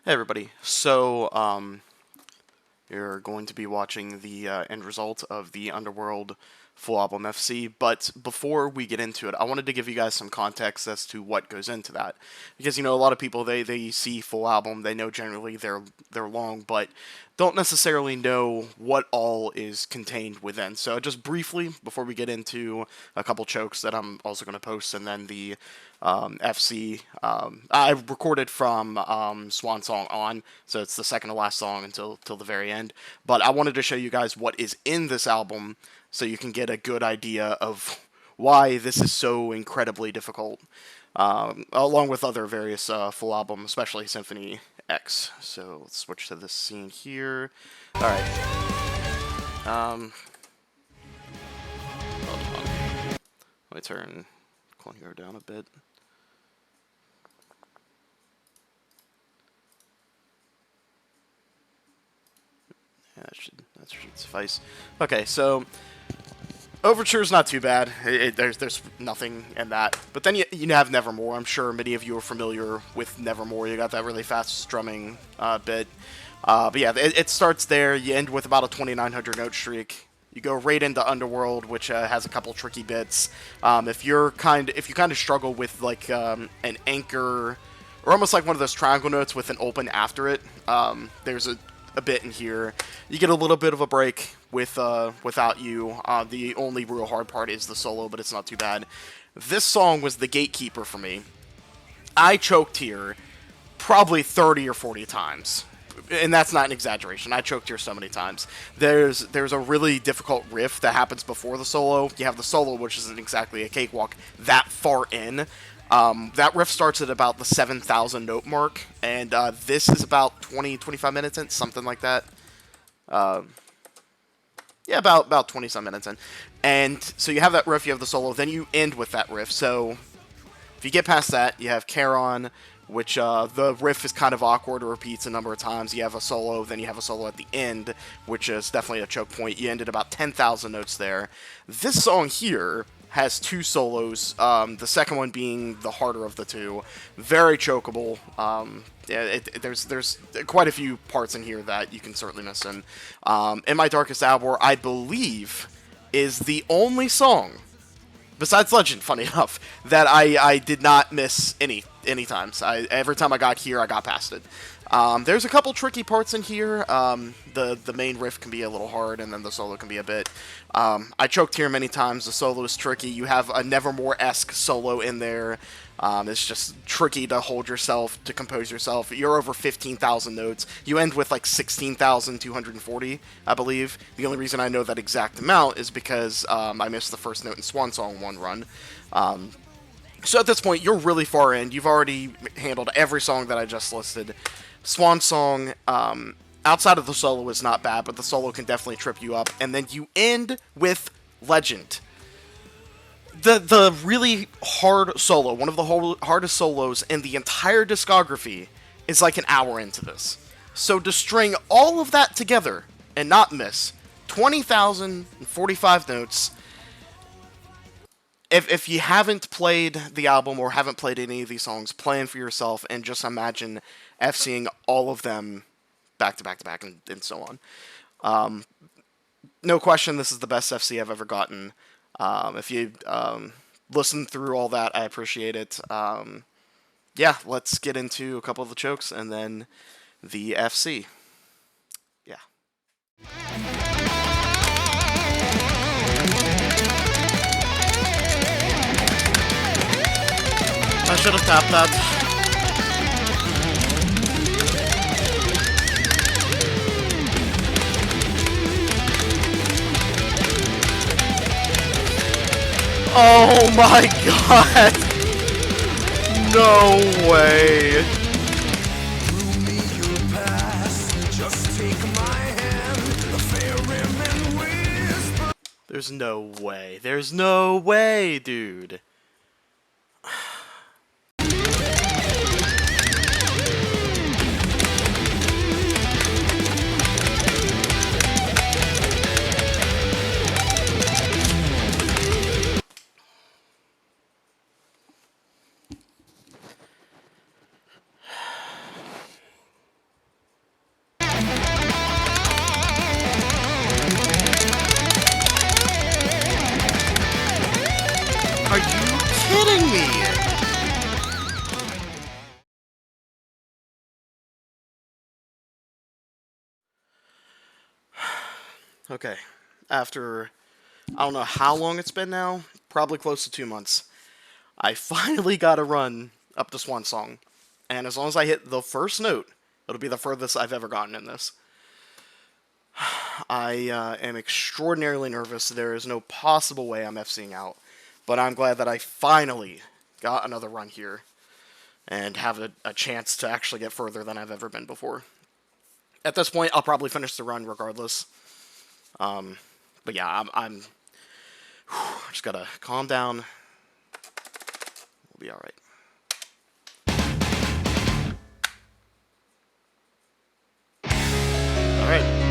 Hey everybody, so you're going to be watching the end result of the Underworld full album FC, but before we get into it, I wanted to give you guys some context as to what goes into that. Because, you know, a lot of people, they see full album, they know generally they're long, but don't necessarily know what all is contained within. So just briefly, before we get into a couple chokes that I'm also going to post, and then the FC, I recorded from Swan Song on, so it's the second to last song until the very end. But I wanted to show you guys what is in this album so you can get a good idea of why this is so incredibly difficult, along with other various full album, especially Symphony X. So let's switch to this scene here. Alright. Hold on. Let me turn Conio down a bit. Yeah, that should suffice. Okay, so Overture's not too bad. There's nothing in that. But then you have Nevermore. I'm sure many of you are familiar with Nevermore. You got that really fast strumming bit. But yeah, it starts there. You end with about a 2,900 note streak. You go right into Underworld, which has a couple tricky bits. If you kind of struggle with like an anchor, or almost like one of those triangle notes with an open after it, there's a bit in here. You get a little bit of a break with without you. The only real hard part is the solo, but it's not too bad. This song was the gatekeeper for me. I choked here probably 30 or 40 times. And that's not an exaggeration. I choked here so many times. There's a really difficult riff that happens before the solo. You have the solo, which isn't exactly a cakewalk that far in. That riff starts at about the 7,000 note mark, and this is about 20-25 minutes in, something like that. Yeah, about 20-some minutes in. And so you have that riff, you have the solo, then you end with that riff. So if you get past that, you have Charon, which the riff is kind of awkward, it repeats a number of times. You have a solo, then you have a solo at the end, which is definitely a choke point. You ended about 10,000 notes there. This song here has two solos, the second one being the harder of the two. Very chokeable. Yeah, there's quite a few parts in here that you can certainly miss in. In My Darkest Hour, I believe, is the only song, besides Legend, funny enough, that I did not miss any times. Every time I got here, I got past it. There's a couple tricky parts in here. The main riff can be a little hard, and then the solo can be a bit. I choked here many times. The solo is tricky. You have a Nevermore-esque solo in there. It's just tricky to hold yourself, to compose yourself. You're over 15,000 notes. You end with like 16,240, I believe. The only reason I know that exact amount is because I missed the first note in Swan Song one run. So at this point, you're really far in. You've already handled every song that I just listed. Swan Song, outside of the solo, is not bad, but the solo can definitely trip you up. And then you end with Legend. The really hard solo, one of the hardest solos in the entire discography, is like an hour into this. So to string all of that together and not miss 20,045 notes. If you haven't played the album or haven't played any of these songs, play them for yourself and just imagine FCing all of them back to back to back and so on. No question, this is the best FC I've ever gotten. If you listen through all that, I appreciate it. Yeah, let's get into a couple of the chokes and then the FC. Yeah. I should have tapped that. Oh my god! No way! There's no way. There's no way, dude. Okay. After, I don't know how long it's been now, probably close to 2 months, I finally got a run up to Swan Song. And as long as I hit the first note, it'll be the furthest I've ever gotten in this. I am extraordinarily nervous. There is no possible way I'm FCing out. But I'm glad that I finally got another run here and have a chance to actually get further than I've ever been before. At this point, I'll probably finish the run regardless. But yeah, I'm just gotta calm down. We'll be alright. Alright.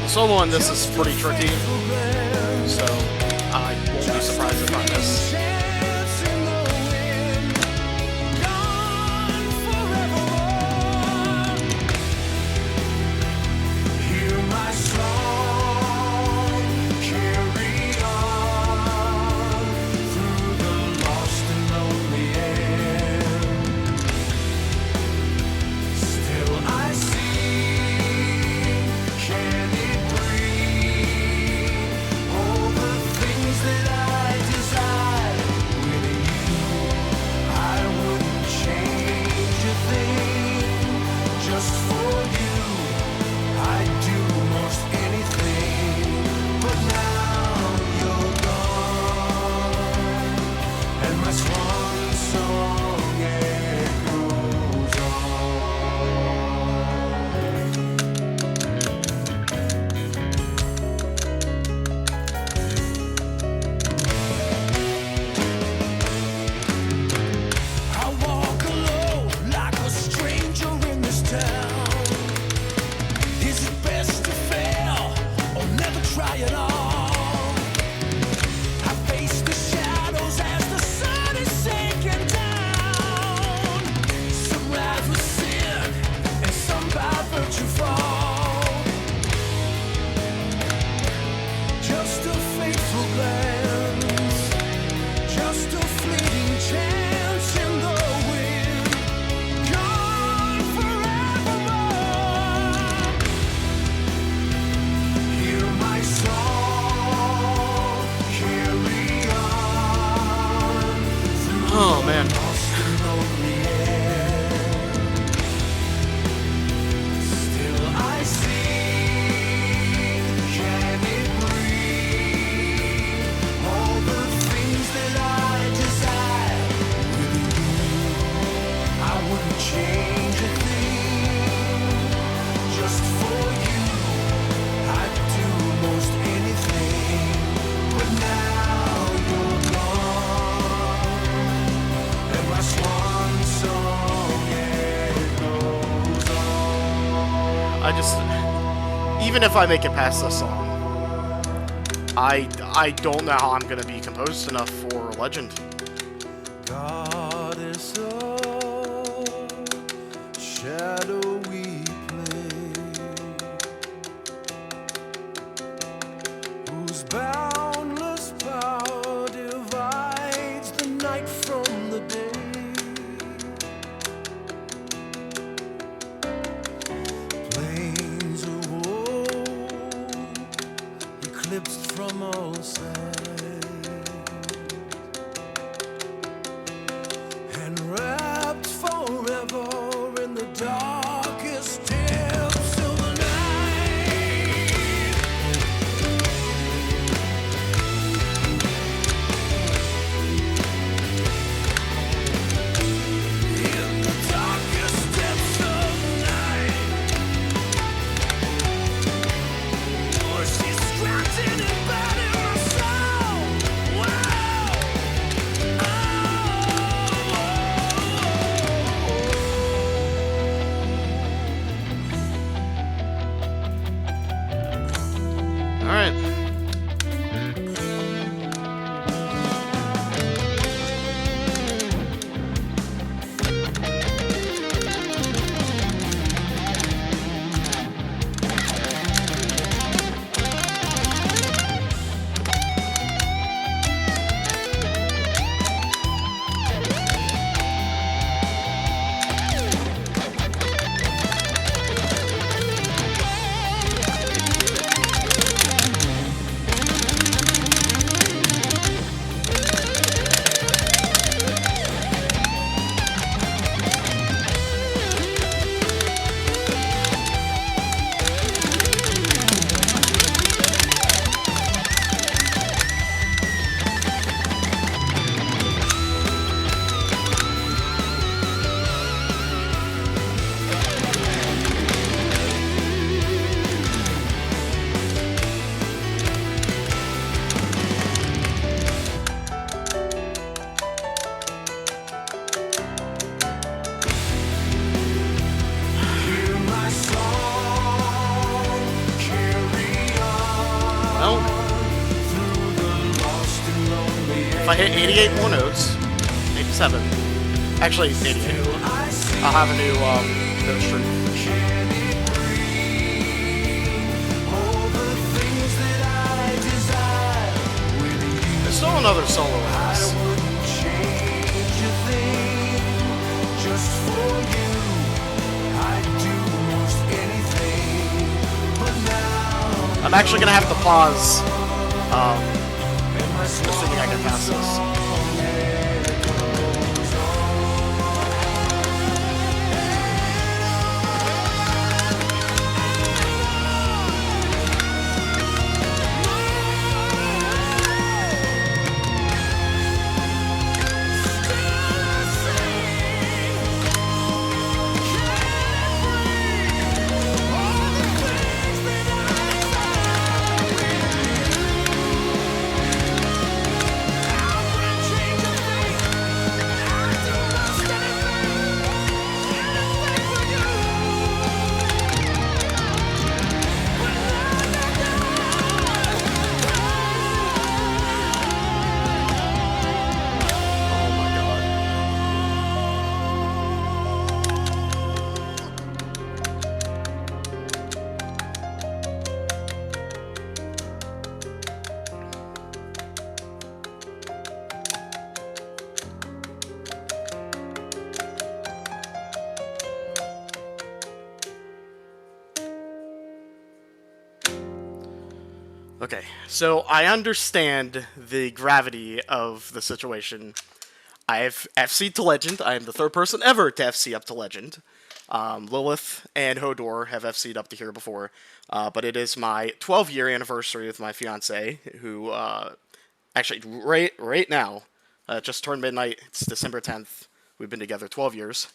Solo on this is pretty tricky, so I won't be surprised if I miss. Oh, man. Even if I make it past this song, I don't know how I'm gonna be composed enough for Legend. God is a shadowy place, whose boundless power divides the night from the day. Eclipsed from all sides, hit 88 more notes. 87. Actually, 88. I'll have a new note stream. There's still another solo in this. I'm actually gonna have to pause, assuming I get past this. Okay, so I understand the gravity of the situation. I've FC'd to Legend. I am the third person ever to FC up to Legend. Lilith and Hodor have FC'd up to here before, but it is my 12-year anniversary with my fiance, who actually right now just turned midnight. It's December 10th. We've been together 12 years.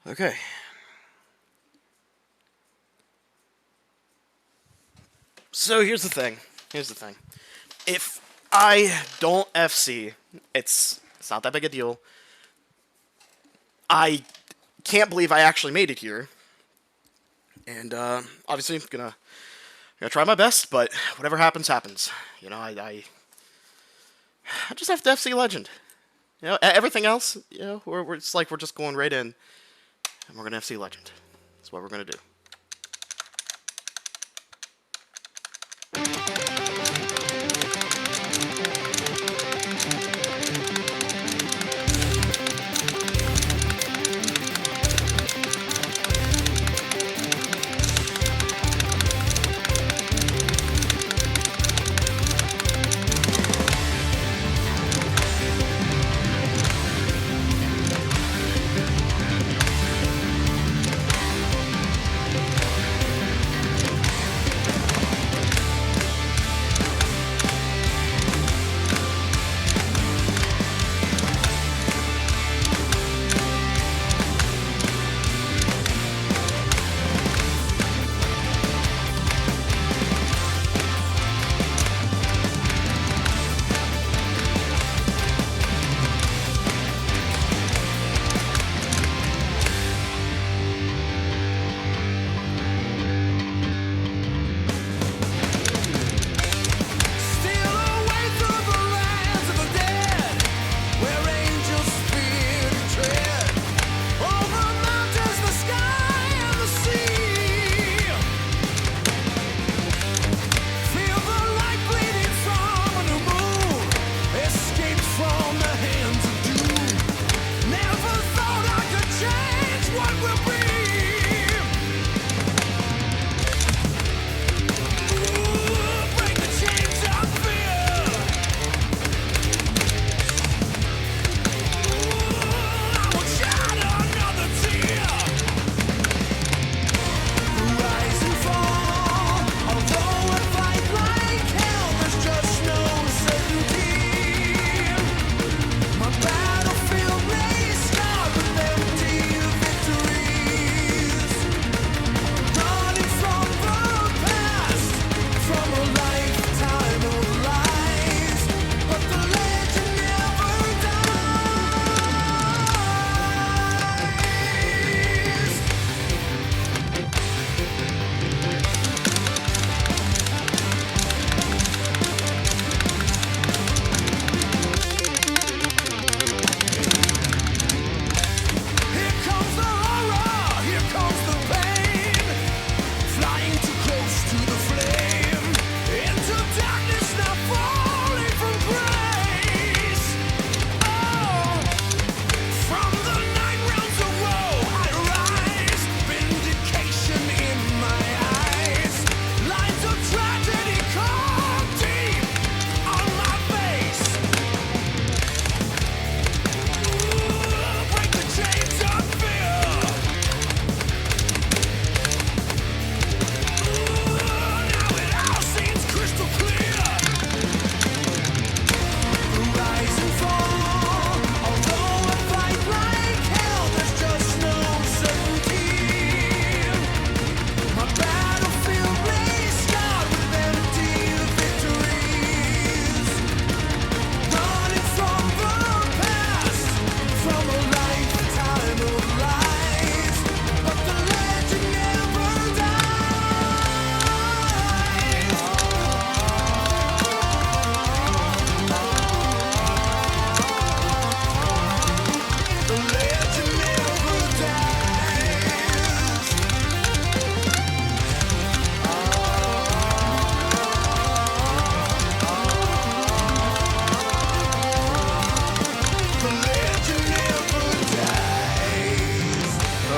Okay. So here's the thing. If I don't FC, it's not that big a deal. I can't believe I actually made it here. And obviously I'm gonna try my best, but whatever happens, happens. You know, I just have to FC Legend. You know, everything else, you know, it's like we're just going right in. And we're going to FC Legend. That's what we're going to do.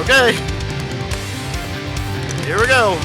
Okay. Here we go.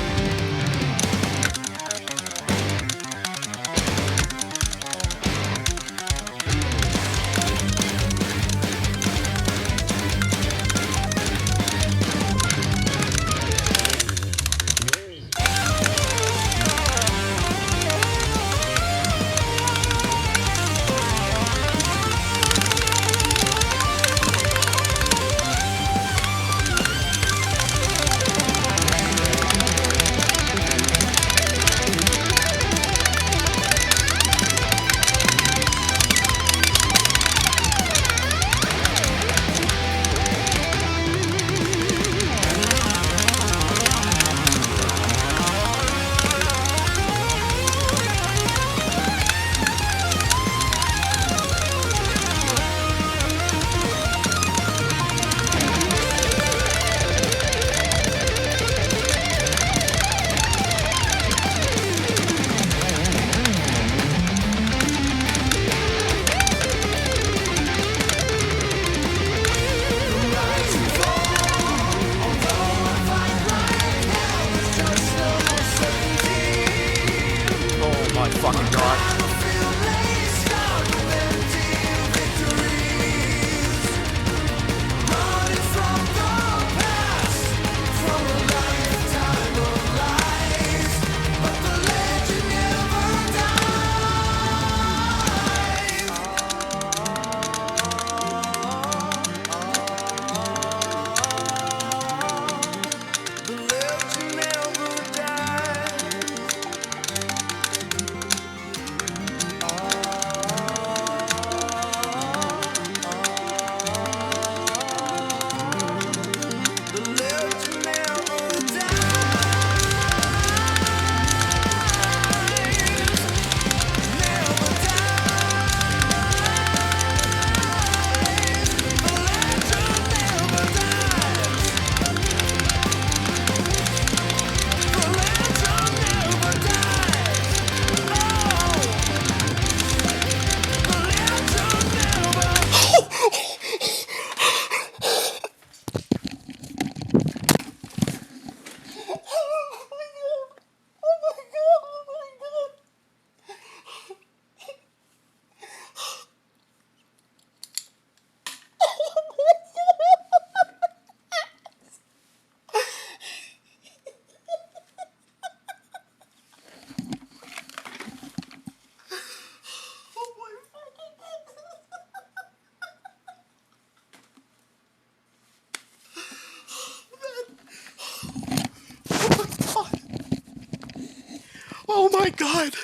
Oh my god!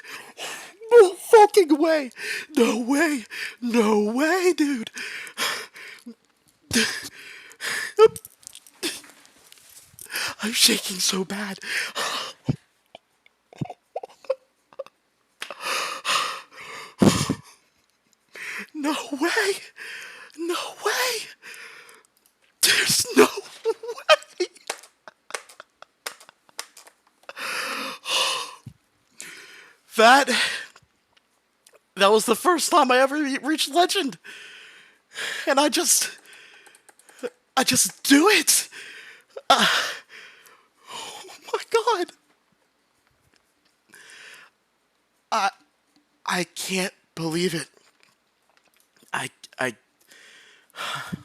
No fucking way! No way! No way, dude! I'm shaking so bad. No way! No way! There's no way! That was the first time I ever reached legend. And I just do it. Oh my god. I can't believe it.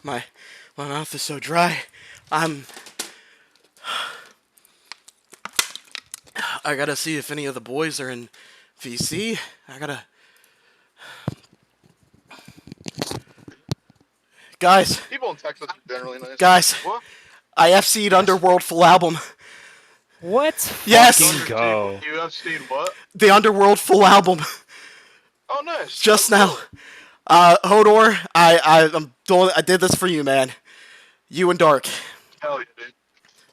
My mouth is so dry. I gotta see if any of the boys are in VC. Guys. People in Texas are generally nice. Guys. What? I FC'd Underworld full album. What? Yes. Fucking go. You FC'd what? The Underworld full album. Oh, nice. Just That's now. cool. Hodor, I did this for you, man. You and Dark. Hell yeah,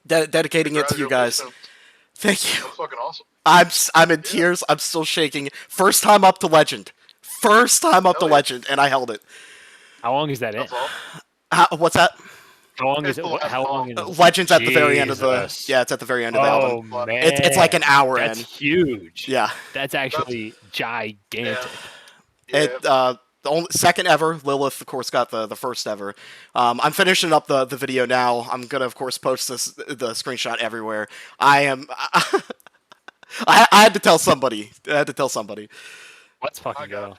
dude. Dedicating it to you guys. Thank you. That's fucking awesome. I'm in tears. I'm still shaking. First time up to legend. First time up to Hell yeah. legend, and I held it. How long is that in? That's all. What's that? How long is it? How long is it? Legend's at the very end of the. Jesus. Yeah, it's at the very end of the album. Oh man, It's like an hour That's in. huge. Yeah. That's actually gigantic. Yeah. It The only, second ever. Lilith, of course, got the first ever. I'm finishing up the video now. I'm gonna, of course, post the screenshot everywhere. I am. I had to tell somebody. I had to tell somebody. Let's fucking I got go. it.